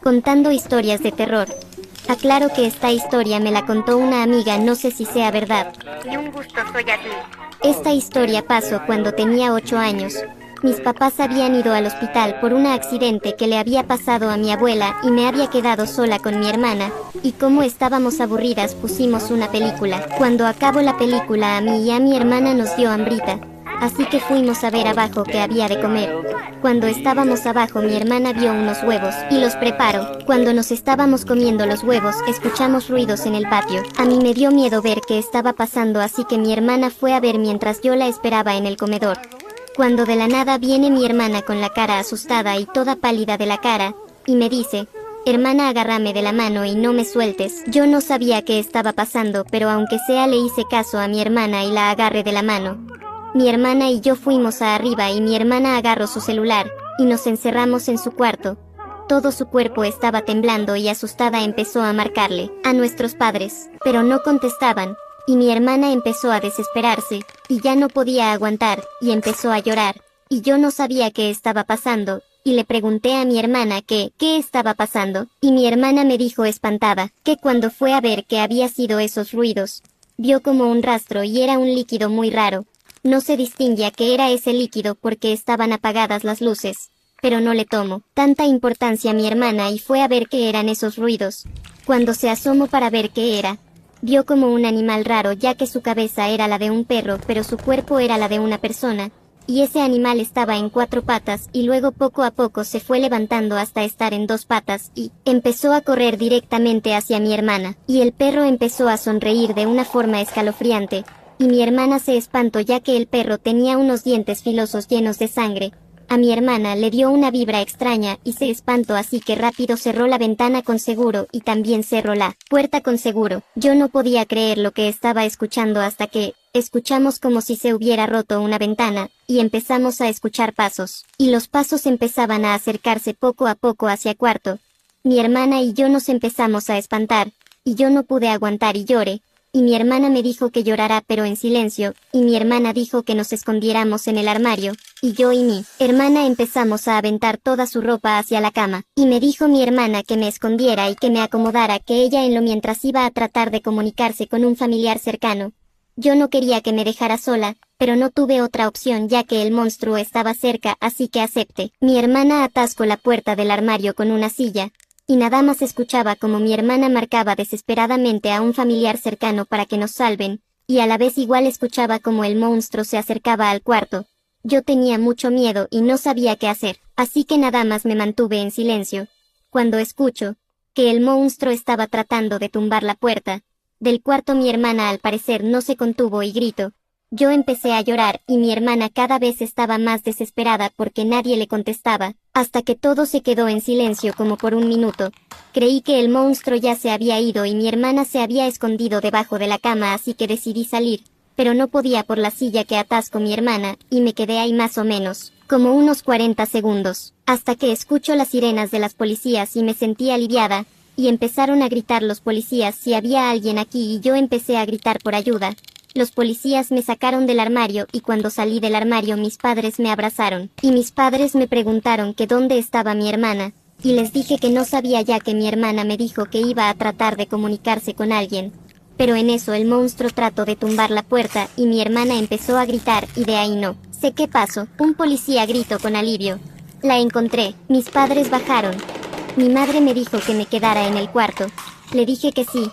contando historias de terror. Aclaro que esta historia me la contó una amiga, no sé si sea verdad. Y un gusto, soy Ashley. Esta historia pasó cuando tenía 8 años. Mis papás habían ido al hospital por un accidente que le había pasado a mi abuela y me había quedado sola con mi hermana, y como estábamos aburridas pusimos una película. Cuando acabó la película a mí y a mi hermana nos dio hambrita, así que fuimos a ver abajo qué había de comer. Cuando estábamos abajo mi hermana vio unos huevos y los preparó. Cuando nos estábamos comiendo los huevos escuchamos ruidos en el patio. A mí me dio miedo ver qué estaba pasando, así que mi hermana fue a ver mientras yo la esperaba en el comedor. Cuando de la nada viene mi hermana con la cara asustada y toda pálida de la cara, y me dice: hermana, agárrame de la mano y no me sueltes. Yo no sabía qué estaba pasando, pero aunque sea le hice caso a mi hermana y la agarré de la mano. Mi hermana y yo fuimos a arriba y mi hermana agarró su celular, y nos encerramos en su cuarto. Todo su cuerpo estaba temblando y asustada empezó a marcarle a nuestros padres, pero no contestaban. Y mi hermana empezó a desesperarse, y ya no podía aguantar, y empezó a llorar, y yo no sabía qué estaba pasando, y le pregunté a mi hermana qué estaba pasando, y mi hermana me dijo espantada, que cuando fue a ver qué había sido esos ruidos, vio como un rastro y era un líquido muy raro. No se distinguía qué era ese líquido porque estaban apagadas las luces, pero no le tomó tanta importancia a mi hermana y fue a ver qué eran esos ruidos. Cuando se asomó para ver qué era, vio como un animal raro, ya que su cabeza era la de un perro pero su cuerpo era la de una persona, y ese animal estaba en 4 patas y luego poco a poco se fue levantando hasta estar en 2 patas y empezó a correr directamente hacia mi hermana, y el perro empezó a sonreír de una forma escalofriante, y mi hermana se espantó ya que el perro tenía unos dientes filosos llenos de sangre. A mi hermana le dio una vibra extraña y se espantó, así que rápido cerró la ventana con seguro y también cerró la puerta con seguro. Yo no podía creer lo que estaba escuchando hasta que escuchamos como si se hubiera roto una ventana, y empezamos a escuchar pasos, y los pasos empezaban a acercarse poco a poco hacia cuarto. Mi hermana y yo nos empezamos a espantar, y yo no pude aguantar y lloré. Y mi hermana me dijo que llorara pero en silencio, y mi hermana dijo que nos escondiéramos en el armario, y yo y mi hermana empezamos a aventar toda su ropa hacia la cama, y me dijo mi hermana que me escondiera y que me acomodara, que ella en lo mientras iba a tratar de comunicarse con un familiar cercano. Yo no quería que me dejara sola, pero no tuve otra opción ya que el monstruo estaba cerca, así que acepté. Mi hermana atascó la puerta del armario con una silla, y nada más escuchaba como mi hermana marcaba desesperadamente a un familiar cercano para que nos salven, y a la vez igual escuchaba como el monstruo se acercaba al cuarto. Yo tenía mucho miedo y no sabía qué hacer, así que nada más me mantuve en silencio. Cuando escucho que el monstruo estaba tratando de tumbar la puerta del cuarto, mi hermana al parecer no se contuvo y gritó. Yo empecé a llorar y mi hermana cada vez estaba más desesperada porque nadie le contestaba, hasta que todo se quedó en silencio como por un minuto. Creí que el monstruo ya se había ido y mi hermana se había escondido debajo de la cama, así que decidí salir, pero no podía por la silla que atascó mi hermana, y me quedé ahí más o menos, como unos 40 segundos, hasta que escucho las sirenas de las policías y me sentí aliviada, y empezaron a gritar los policías si había alguien aquí y yo empecé a gritar por ayuda. Los policías me sacaron del armario y cuando salí del armario mis padres me abrazaron, y mis padres me preguntaron que dónde estaba mi hermana, y les dije que no sabía ya que mi hermana me dijo que iba a tratar de comunicarse con alguien. Pero en eso el monstruo trató de tumbar la puerta y mi hermana empezó a gritar y de ahí no sé qué pasó. Un policía gritó con alivio. La encontré. Mis padres bajaron. Mi madre me dijo que me quedara en el cuarto. Le dije que sí,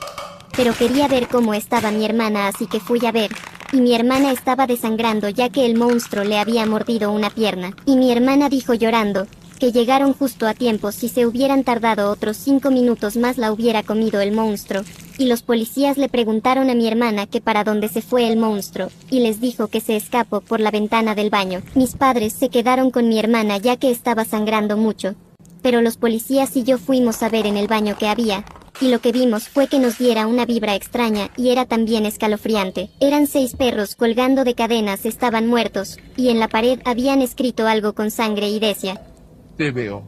pero quería ver cómo estaba mi hermana, así que fui a ver, y mi hermana estaba desangrando ya que el monstruo le había mordido una pierna, y mi hermana dijo llorando que llegaron justo a tiempo, si se hubieran tardado otros 5 minutos más la hubiera comido el monstruo, y los policías le preguntaron a mi hermana que para dónde se fue el monstruo, y les dijo que se escapó por la ventana del baño. Mis padres se quedaron con mi hermana ya que estaba sangrando mucho, pero los policías y yo fuimos a ver en el baño que había, y lo que vimos fue que nos diera una vibra extraña y era también escalofriante. Eran 6 perros colgando de cadenas, estaban muertos, y en la pared habían escrito algo con sangre y decía: Te veo.